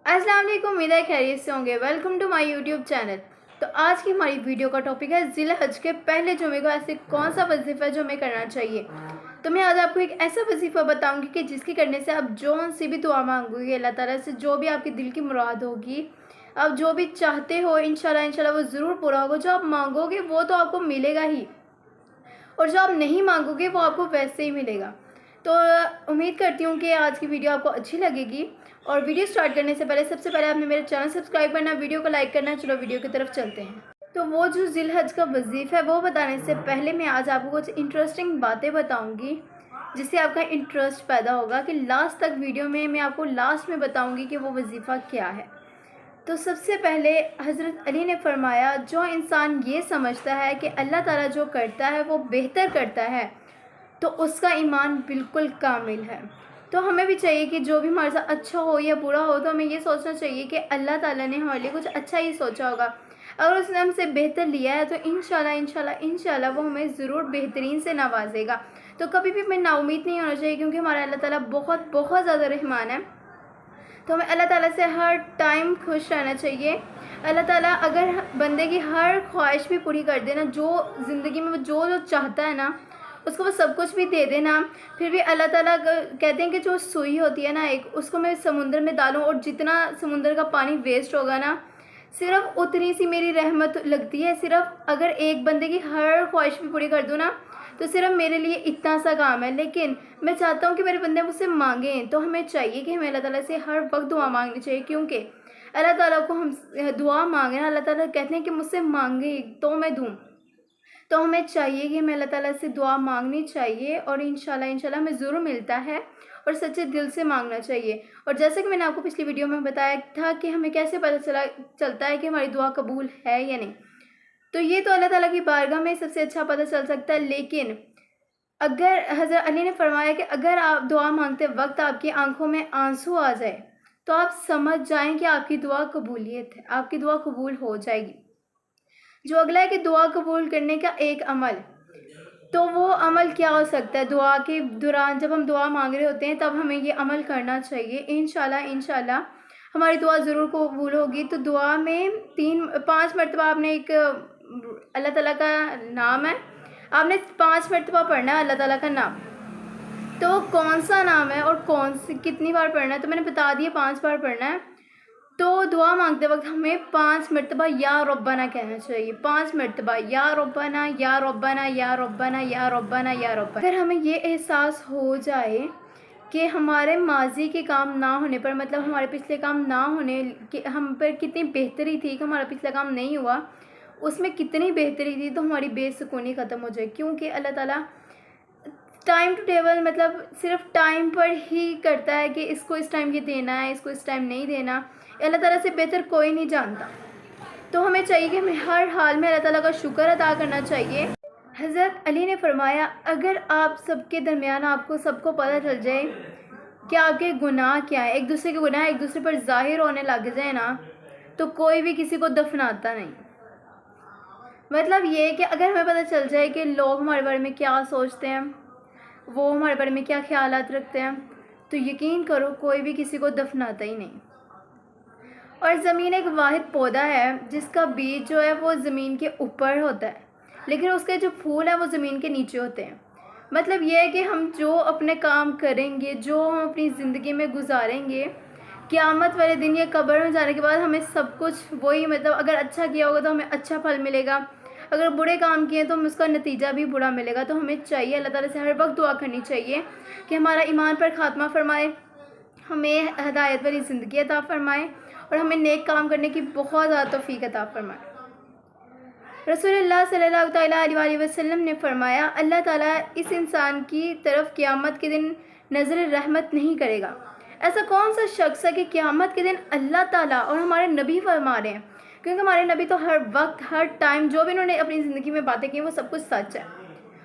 अस्सलाम वालेकुम, उम्मीद है खैरियत से होंगे। Welcome to my YouTube channel. तो आज की हमारी वीडियो का टॉपिक है ज़िल हज के पहले जुमे को ऐसे कौन सा वजीफ़ा है जो हमें करना चाहिए। तो मैं आज आपको एक ऐसा वजीफ़ा बताऊंगी कि जिसके करने से आप जो सी भी दुआ मांगोगे अल्लाह ताला से, जो भी आपके दिल की मुराद होगी, आप जो भी चाहते हो इंशाल्लाह वो ज़रूर पूरा होगा। जो आप मांगोगे वो तो आपको मिलेगा ही, और जो आप नहीं मांगोगे वो आपको वैसे ही मिलेगा। तो उम्मीद करती हूँ कि आज की वीडियो आपको अच्छी लगेगी। और वीडियो स्टार्ट करने से पहले सबसे पहले आपने मेरे चैनल सब्सक्राइब करना, वीडियो को लाइक करना। चलो वीडियो की तरफ चलते हैं। तो वो जो ज़िल हज का वजीफ़ा है वो बताने से पहले मैं आज आपको कुछ इंटरेस्टिंग बातें बताऊंगी जिससे आपका इंटरेस्ट पैदा होगा कि लास्ट तक वीडियो में मैं आपको लास्ट में बताऊंगी कि वो वजीफ़ा क्या है। तो सबसे पहले हज़रत अली ने फरमाया, जो इंसान ये समझता है कि अल्लाह ताला जो करता है वो बेहतर करता है तो उसका ईमान बिल्कुल कामिल है। तो हमें भी चाहिए कि जो भी हमारे साथ अच्छा हो या बुरा हो तो हमें ये सोचना चाहिए कि अल्लाह ताला ने हमारे लिए कुछ अच्छा ही सोचा होगा। अगर उसने हमसे बेहतर लिया है तो इंशाल्लाह वो हमें ज़रूर बेहतरीन से नवाजेगा। तो कभी भी हमें नाउमीद नहीं होना चाहिए, क्योंकि हमारा अल्लाह ताला बहुत बहुत ज़्यादा रहमान है। तो हमें अल्लाह ताला से हर टाइम खुश रहना चाहिए। अल्लाह ताला अगर बंदे की हर ख्वाहिश भी पूरी कर देना, जो ज़िंदगी में वो जो जो चाहता है ना उसको वो सब कुछ भी दे देना, फिर भी अल्लाह ताला कहते हैं कि जो सुई होती है ना एक, उसको मैं समुंदर में डालूं और जितना समुंदर का पानी वेस्ट होगा ना, सिर्फ उतनी सी मेरी रहमत लगती है। सिर्फ अगर एक बंदे की हर ख्वाहिश भी पूरी कर दूँ ना तो सिर्फ मेरे लिए इतना सा काम है। लेकिन मैं चाहता हूँ कि मेरे बंदे मुझसे मांगें, तो हमें चाहिए कि हमें अल्लाह ताला से हर वक्त दुआ मांगनी चाहिए, क्योंकि अल्लाह ताला को हम दुआ मांगे ना, अल्लाह ताला कहते हैं कि मुझसे मांगे तो मैं दूँ। तो हमें चाहिए कि हमें अल्लाह ताला से दुआ मांगनी चाहिए और इंशाल्लाह हमें ज़रूर मिलता है, और सच्चे दिल से मांगना चाहिए। और जैसे कि मैंने आपको पिछली वीडियो में बताया था कि हमें कैसे पता चलता है कि हमारी दुआ कबूल है या नहीं, तो ये तो अल्लाह ताला की बारगाह में सबसे अच्छा पता चल सकता है। लेकिन अगर हज़रत अली ने फरमाया कि अगर आप दुआ मांगते वक्त आपकी आंखों में आंसू आ जाए तो आप समझ जाएं कि आपकी दुआ कबूलियत है, आपकी दुआ कबूल हो जाएगी। जो अगला है कि दुआ कबूल करने का एक अमल, तो वो अमल क्या हो सकता है। दुआ के दौरान जब हम दुआ मांग रहे होते हैं तब हमें ये अमल करना चाहिए। इंशाल्लाह हमारी दुआ ज़रूर कबूल होगी। तो दुआ में 5 मरतबा आपने एक अल्लाह ताला का नाम है, आपने 5 मरतबा पढ़ना है अल्लाह ताला का नाम। तो कौन सा नाम है और कौन सी कितनी बार पढ़ना है, तो मैंने बता दिया 5 बार पढ़ना है। तो दुआ मांगते वक्त हमें 5 मरतबा या रब्बाना कहना चाहिए। 5 मरतबा या रब्बाना या रब्बाना या रब्बाना या रब्बाना या रब्बाना। अगर हमें ये एहसास हो जाए कि हमारे माजी के काम ना होने पर, मतलब हमारे पिछले काम ना होने कि हम पर कितनी बेहतरी थी कि हमारा पिछला काम नहीं हुआ, उसमें कितनी बेहतरी थी, तो हमारी बेसुकूनी ख़त्म हो जाए। क्योंकि अल्लाह ताला टाइम टू टेबल, मतलब सिर्फ टाइम पर ही करता है कि इसको इस टाइम ये देना है, इसको इस टाइम नहीं देना। अल्लाह ताला से बेहतर कोई नहीं जानता। तो हमें चाहिए कि हमें हर हाल में अल्लाह ताला का शुक्र अदा करना चाहिए। हज़रत अली ने फरमाया, अगर आप सबके दरमियान आपको सबको पता चल जाए कि आपके गुनाह क्या है, एक दूसरे के गुनाह एक दूसरे पर ज़ाहिर होने लग जाए ना, तो कोई भी किसी को दफनाता नहीं। मतलब ये कि अगर हमें पता चल जाए कि लोग हमारे बारे में क्या सोचते हैं, वो हमारे बारे में क्या ख्यालात रखते हैं, तो यकीन करो कोई भी किसी को दफनाता ही नहीं। और ज़मीन एक वाहिद पौधा है जिसका बीज जो है वो ज़मीन के ऊपर होता है, लेकिन उसके जो फूल हैं वो ज़मीन के नीचे होते हैं। मतलब ये है कि हम जो अपने काम करेंगे, जो हम अपनी ज़िंदगी में गुजारेंगे, क़यामत वाले दिन या कब्र में जाने के बाद हमें सब कुछ वही, मतलब अगर अच्छा किया होगा तो हमें अच्छा फल मिलेगा, अगर बुरे काम किए तो हमें उसका नतीजा भी बुरा मिलेगा। तो हमें चाहिए अल्लाह ताला से हर वक्त दुआ करनी चाहिए कि हमारा ईमान पर ख़ात्मा फरमाए, हमें हदायत वाली ज़िंदगी अता फरमाए और हमें नेक काम करने की बहुत ज़्यादा तौफीक अता फरमाए। रसूलुल्लाह सल्लल्लाहु अलैहि वसल्लम ने फरमाया, अल्लाह ताला इस इंसान की तरफ क़यामत के दिन नज़र रहमत नहीं करेगा। ऐसा कौन सा शख्स है कि क़यामत के दिन अल्लाह ताला और हमारे नबी फरमा रहे हैं, क्योंकि हमारे नबी तो हर वक्त हर टाइम जो भी उन्होंने अपनी ज़िंदगी में बातें की वो सब कुछ सच है,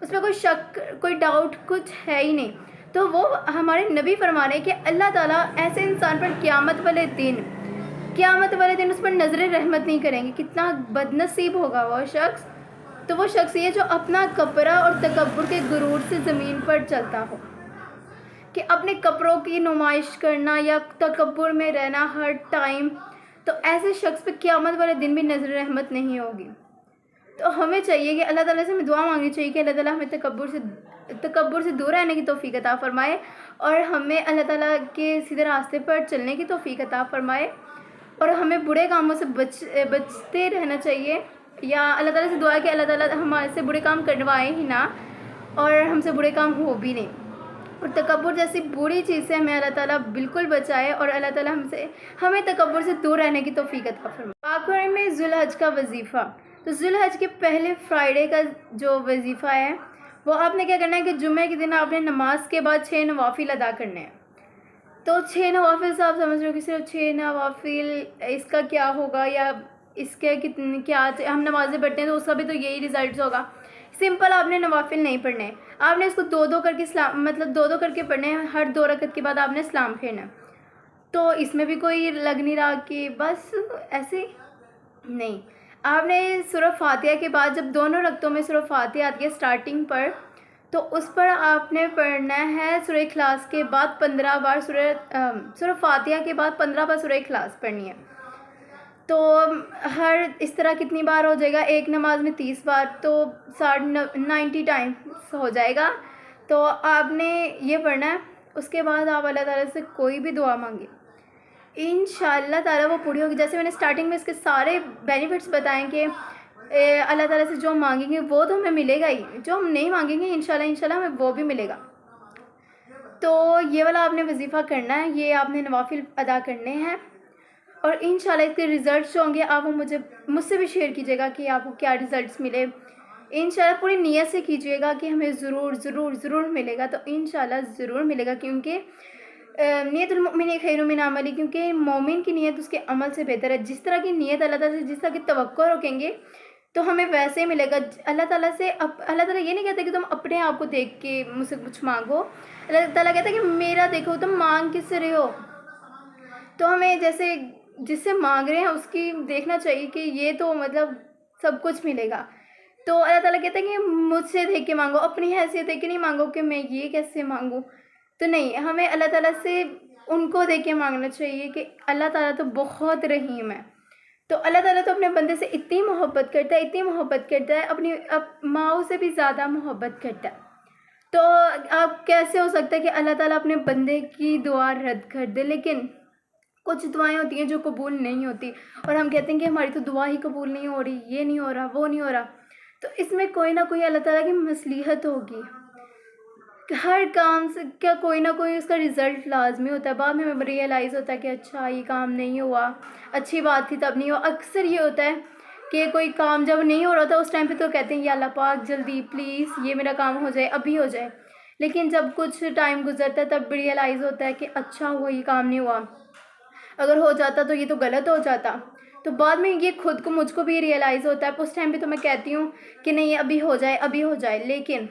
उसमें कोई शक कोई डाउट कुछ है ही नहीं। तो वो हमारे नबी फरमा रहे हैं कि अल्लाह ताला ऐसे इंसान पर क़यामत वाले दिन उस पर नज़र रहमत नहीं करेंगे। कितना बदनसीब होगा वो शख्स। तो वो शख्स ये जो अपना कपरा और तकब्बुर के गुरूर से ज़मीन पर चलता हो, کہ اپنے کپڑوں کی نمائش کرنا یا تکبر میں رہنا ہر ٹائم، تو ایسے شخص پہ قیامت والے دن بھی نظر رحمت نہیں ہوگی۔ تو ہمیں چاہیے کہ اللہ تعالیٰ سے ہمیں دعا مانگنی چاہیے کہ اللہ تعالیٰ ہمیں تکبر سے دور رہنے کی توفیق عطا فرمائے، اور ہمیں اللہ تعالیٰ کے سیدھے راستے پر چلنے کی توفیق عطا فرمائے، اور ہمیں برے کاموں سے بچتے رہنا چاہیے، یا اللہ تعالیٰ سے دعا کہ اللہ تعالیٰ ہمارے سے برے کام کروائے ہی نہ، اور ہم سے برے کام ہو بھی نہیں، اور تکبر جیسی بری چیز سے ہمیں اللہ تعالیٰ بالکل بچائے، اور اللہ تعالیٰ ہمیں تکبر سے دور رہنے کی توفیق عطا فرمائے۔ آخر میں ذو الحج کا وظیفہ، تو ذو الحج کے پہلے فرائیڈے کا جو وظیفہ ہے وہ آپ نے کیا کرنا ہے کہ جمعہ کے دن آپ نے نماز کے بعد 6 نوافل ادا کرنے ہیں۔ تو 6 نوافل سے آپ سمجھ رہے ہو کہ صرف 6 نوافل اس کا کیا ہوگا، یا اس کے کیا ہم نمازیں پڑھتے ہیں تو اس کا بھی تو یہی رزلٹس ہوگا۔ سمپل آپ نے نوافل نہیں پڑھنے، آپ نے اس کو دو کر کے دو کر کے پڑھنے ہیں، ہر 2 رکعت کے بعد آپ نے سلام پھیرنا ہے۔ تو اس میں بھی کوئی لگ نہیں رہا کہ بس ایسے نہیں، آپ نے سورہ فاتحہ کے بعد جب دونوں رکعتوں میں سورہ فاتحہ آتی ہے اسٹارٹنگ پر، تو اس پر آپ نے پڑھنا ہے سورہ اخلاص کے بعد 15 بار سورہ فاتحہ کے بعد 15 بار سورہ اخلاص پڑھنی ہے۔ تو ہر اس طرح کتنی بار ہو جائے گا، ایک نماز میں 30 بار، تو 90 ٹائمس ہو جائے گا۔ تو آپ نے یہ پڑھنا ہے، اس کے بعد آپ اللہ تعالیٰ سے کوئی بھی دعا مانگیں، انشاءاللہ تعالیٰ وہ پوری ہوگی۔ جیسے میں نے اسٹارٹنگ میں اس کے سارے بینیفٹس بتائیں کہ اللہ تعالیٰ سے جو مانگیں گے وہ تو ہمیں ملے گا ہی، جو ہم نہیں مانگیں گے انشاءاللہ ہمیں وہ بھی ملے گا۔ تو یہ والا آپ نے وظیفہ کرنا ہے، یہ آپ نے نوافل ادا کرنے ہیں، اور انشاءاللہ اس کے ریزلٹس جو ہوں گے آپ مجھ سے بھی شیئر کیجیے گا کہ آپ کو کیا ریزلٹس ملے۔ انشاءاللہ پوری نیت سے کیجیے گا کہ ہمیں ضرور ملے گا، تو انشاءاللہ ضرور ملے گا، کیونکہ نیت المؤمن خیر من عملی، کیونکہ مومن کی نیت اس کے عمل سے بہتر ہے۔ جس طرح کی نیت اللہ تعالیٰ سے جس طرح کی توقع رکھیں گے تو ہمیں ویسے ہی ملے گا۔ اللہ تعالیٰ یہ نہیں کہتا کہ تم اپنے آپ کو دیکھ کے مجھ سے کچھ مانگو، اللہ تعالیٰ کہتا ہے کہ میرا دیکھو تم مانگ کس سے رہے ہو۔ تو ہمیں جیسے جس سے مانگ رہے ہیں اس کی دیکھنا چاہیے کہ یہ تو سب کچھ ملے گا۔ تو اللہ تعالیٰ کہتا ہے کہ مجھ سے دیکھ کے مانگو، اپنی حیثیت دیکھ کے نہیں مانگو کہ میں یہ کیسے مانگوں۔ تو نہیں، ہمیں اللہ تعالیٰ سے ان کو دیکھ کے مانگنا چاہیے کہ اللہ تعالیٰ تو بہت رحیم ہے۔ تو اللہ تعالیٰ تو اپنے بندے سے اتنی محبت کرتا ہے، اپنی ماؤں سے بھی زیادہ محبت کرتا ہے۔ تو آپ کیسے ہو سکتا ہے کہ اللہ تعالیٰ اپنے بندے کی دعا رد کر دے؟ لیکن کچھ دعائیں ہوتی ہیں جو قبول نہیں ہوتی، اور ہم کہتے ہیں کہ ہماری تو دعا ہی قبول نہیں ہو رہی، یہ نہیں ہو رہا، وہ نہیں ہو رہا۔ تو اس میں کوئی نہ کوئی اللہ تعالیٰ کی مصلحت ہوگی، ہر کام سے کیا کوئی نہ کوئی اس کا رزلٹ لازمی ہوتا ہے۔ بعد میں ہمیں ریئلائز ہوتا ہے کہ اچھا یہ کام نہیں ہوا، اچھی بات تھی تب نہیں ہوا۔ اکثر یہ ہوتا ہے کہ کوئی کام جب نہیں ہو رہا تھا اس ٹائم پہ تو کہتے ہیں یا اللہ پاک جلدی پلیز یہ میرا کام ہو جائے، ابھی ہو جائے، لیکن جب کچھ ٹائم گزرتا ہے تب ریئلائز ہوتا ہے کہ اچھا ہوا یہ کام نہیں ہوا، اگر ہو جاتا تو یہ تو غلط ہو جاتا۔ تو بعد میں یہ مجھ کو بھی ریئلائز ہوتا ہے، اس ٹائم پہ تو میں کہتی ہوں کہ نہیں ابھی ہو جائے، لیکن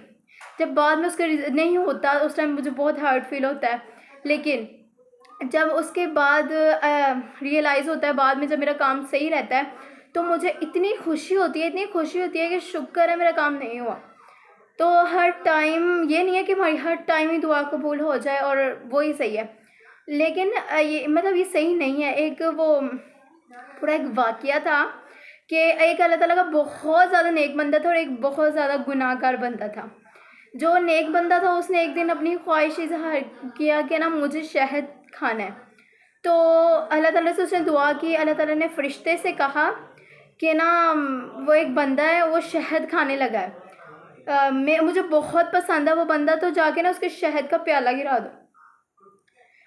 جب بعد میں اس کا نہیں ہوتا اس ٹائم مجھے بہت ہارڈ فیل ہوتا ہے۔ لیکن جب اس کے بعد ریئلائز ہوتا ہے، بعد میں جب میرا کام صحیح رہتا ہے تو مجھے اتنی خوشی ہوتی ہے کہ شکر ہے میرا کام نہیں ہوا۔ تو ہر ٹائم یہ نہیں ہے کہ ہماری ہر ٹائم ہی دعا قبول ہو جائے اور وہی صحیح ہے، لیکن یہ صحیح نہیں ہے۔ ایک واقعہ تھا کہ ایک اللہ تعالیٰ کا بہت زیادہ نیک بندہ تھا اور ایک بہت زیادہ گناہ گار بندہ تھا۔ جو نیک بندہ تھا اس نے ایک دن اپنی خواہش اظہار کیا کہ مجھے شہد کھانا ہے۔ تو اللہ تعالیٰ سے اس نے دعا کی، اللہ تعالیٰ نے فرشتے سے کہا کہ وہ ایک بندہ ہے وہ شہد کھانے لگا ہے، مجھے بہت پسند ہے وہ بندہ، تو جا کے اس کے شہد کا پیالہ گرا دو۔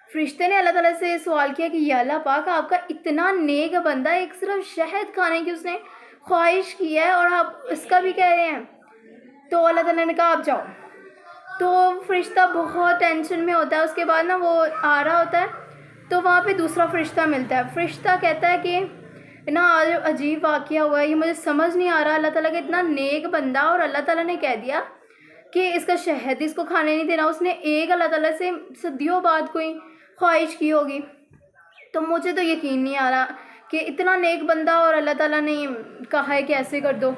فرشتے نے اللہ تعالیٰ سے سوال کیا کہ یا اللہ پاک آپ کا اتنا نیک بندہ ایک صرف شہد کھانے کی اس نے خواہش کی ہے اور آپ اس کا بھی کہہ رہے ہیں؟ تو اللہ تعالیٰ نے کہا آپ جاؤ۔ تو فرشتہ بہت ٹینشن میں ہوتا ہے، اس کے بعد وہ آ رہا ہوتا ہے تو وہاں پہ دوسرا فرشتہ ملتا ہے۔ فرشتہ کہتا ہے کہ آج عجیب واقعہ ہوا ہے، یہ مجھے سمجھ نہیں آ رہا، اللہ تعالیٰ کا اتنا نیک بندہ اور اللہ تعالیٰ نے کہہ دیا کہ اس کا شہد اس کو کھانے نہیں دینا۔ اس نے ایک اللہ تعالیٰ سے صدیوں بعد کوئی خواہش کی ہوگی، تو مجھے تو یقین نہیں آ رہا کہ اتنا نیک بندہ اور اللہ تعالیٰ نے کہا ہے کہ ایسے کر دو۔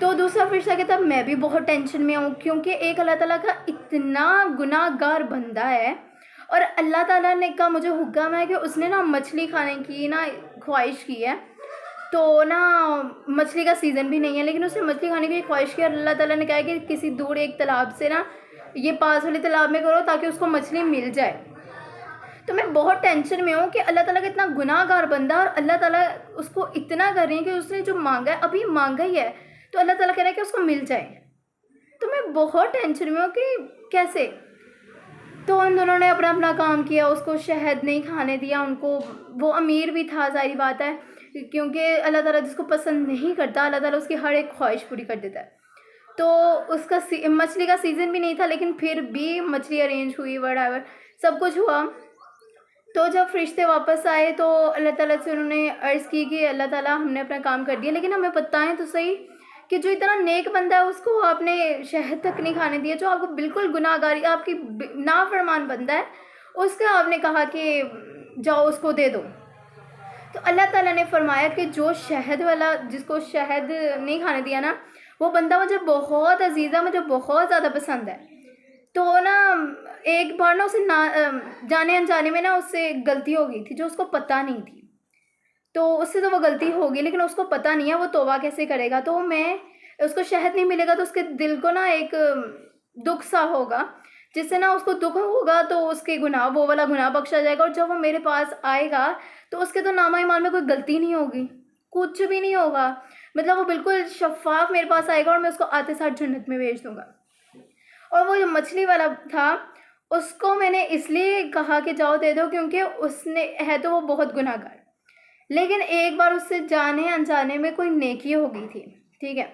तो दूसरा फरिश्ता कहता है मैं भी बहुत टेंशन में हूँ, क्योंकि एक अल्लाह ताला का इतना गुनाहगार बंदा है और अल्लाह ताला ने का मुझे हुक्म है कि उसने ना मछली खाने की ना ख्वाहिश की है। तो ना मछली का सीज़न भी नहीं है, लेकिन उसने मछली खाने की ख्वाहिश की और अल्लाह ताला ने कहा है कि किसी दूर एक तालाब से ना ये पास वाले तालाब में करो ताकि उसको मछली मिल जाए। तो मैं बहुत टेंशन में हूँ कि अल्लाह ताला का इतना गुनाहगार बंदा और अल्लाह ताला उसको इतना कर रहे हैं कि उसने जो मांगा है अभी मांगा ही है, तो अल्लाह ताला कह रहा है कि उसको मिल जाए। तो मैं बहुत टेंशन में हूँ कि कैसे। तो उन दोनों ने अपना अपना काम किया, उसको शहद नहीं खाने दिया उनको। वो अमीर भी था, ज़ाहिर बात है, क्योंकि अल्लाह ताला जिसको पसंद नहीं करता अल्लाह ताला उसकी हर एक ख्वाहिश पूरी कर देता है। तो उसका मछली का सीज़न भी नहीं था, लेकिन फिर भी मछली अरेंज हुई, व्हाटएवर सब कुछ हुआ। तो जब फरिश्ते वापस आए तो अल्लाह ताला से उन्होंने अर्ज़ की कि अल्लाह ताला हमने अपना काम कर दिया, लेकिन हमें बताएं तो सही कि जो इतना नेक बंदा है उसको आपने शहद तक नहीं खाने दिया, जो आपको बिल्कुल गुनाहगारी आपकी नाफरमान बंदा है, उसका आपने कहा कि जाओ उसको दे दो। तो अल्लाह ताला ने फरमाया कि जो शहद वाला, जिसको शहद नहीं खाने दिया ना, वो बंदा मुझे बहुत अजीज़ है, मुझे बहुत ज़्यादा पसंद है। तो ना एक बार ना उसे ना जाने अनजाने में ना उससे गलती हो गई थी जो उसको पता नहीं थी। तो उससे तो वो गलती होगी, लेकिन उसको पता नहीं है वो तौबा कैसे करेगा। तो मैं उसको शहद नहीं मिलेगा तो उसके दिल को ना एक दुख सा होगा, जिससे ना उसको दुख होगा तो उसके गुनाह, वो वाला गुनाह बख्शा जाएगा। और जब वो मेरे पास आएगा तो उसके तो नामा ईमान में कोई गलती नहीं होगी, कुछ भी नहीं होगा, मतलब वो बिल्कुल शफाफ मेरे पास आएगा और मैं उसको आते साथ जन्नत में भेज दूँगा। और वो जो मछली वाला था उसको मैंने इसलिए कहा कि जाओ दे दो, क्योंकि उसने है तो वो बहुत गुनाहगार, लेकिन एक बार उससे जाने अनजाने में कोई नेकी हो गई थी, ठीक है।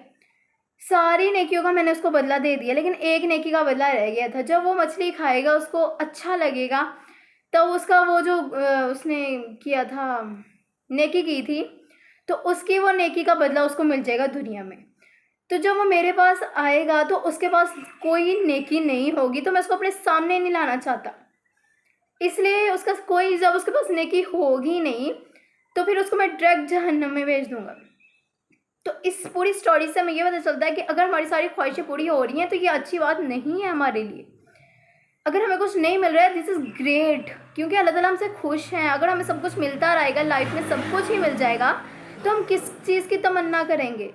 सारी नेकियों का मैंने उसको बदला दे दिया, लेकिन एक नेकी का बदला रह गया था। जब वो मछली खाएगा उसको अच्छा लगेगा, तब उसका वो जो उसने किया था, नेकी की थी, तो उसकी वो नेकी का बदला उसको मिल जाएगा दुनिया में। तो जब वो मेरे पास आएगा तो उसके पास कोई नेकी नहीं होगी, तो मैं उसको अपने सामने नहीं लाना चाहता, इसलिए उसका कोई, जब उसके पास नेकी होगी नहीं तो फिर उसको मैं डायरेक्ट जहन्नम में भेज दूँगा। तो इस पूरी स्टोरी से हमें ये पता चलता है कि अगर हमारी सारी ख्वाहिशें पूरी हो रही हैं तो ये अच्छी बात नहीं है हमारे लिए। अगर हमें कुछ नहीं मिल रहा है, दिस इज़ ग्रेट, क्योंकि अल्लाह ताला हमसे खुश हैं। अगर हमें सब कुछ मिलता रहेगा, लाइफ में सब कुछ ही मिल जाएगा, तो हम किस चीज़ की तमन्ना करेंगे।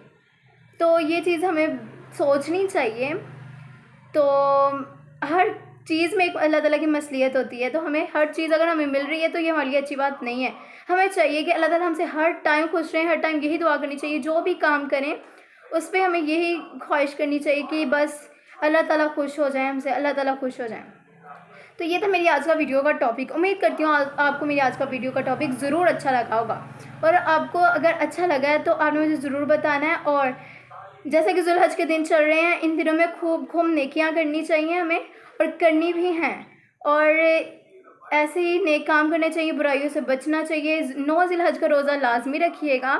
तो ये चीज़ हमें सोचनी चाहिए। तो हर चीज़ में एक अल्लाह ताला की मसलियत होती है, तो हमें हर चीज़ अगर हमें मिल रही है तो ये हमारे लिए अच्छी बात नहीं है। हमें चाहिए कि अल्लाह ताला हमसे हर टाइम खुश रहें, हर टाइम यही दुआ करनी चाहिए, जो भी काम करें उस पर हमें यही ख्वाहिश करनी चाहिए कि बस अल्लाह ताला खुश हो जाए हमसे, अल्लाह ताला खुश हो जाए। तो ये था मेरी आज का वीडियो का टॉपिक। उम्मीद करती हूँ आपको मेरी आज का वीडियो का टॉपिक ज़रूर अच्छा लगा होगा, और आपको अगर अच्छा लगा है तो आपने मुझे ज़रूर बताना है। और जैसे कि ज़ुल्हज के दिन चल रहे हैं, इन दिनों में खूब खूब नेकियां करनी चाहिए हमें, और करनी भी हैं, और ऐसे ही नेक काम करने चाहिए, बुराइयों से बचना चाहिए। 9 ज़िलहज का रोज़ा लाजमी रखिएगा,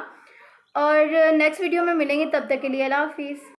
और नेक्स्ट वीडियो में मिलेंगे, तब तक के लिए अल्लाह हाफिज़।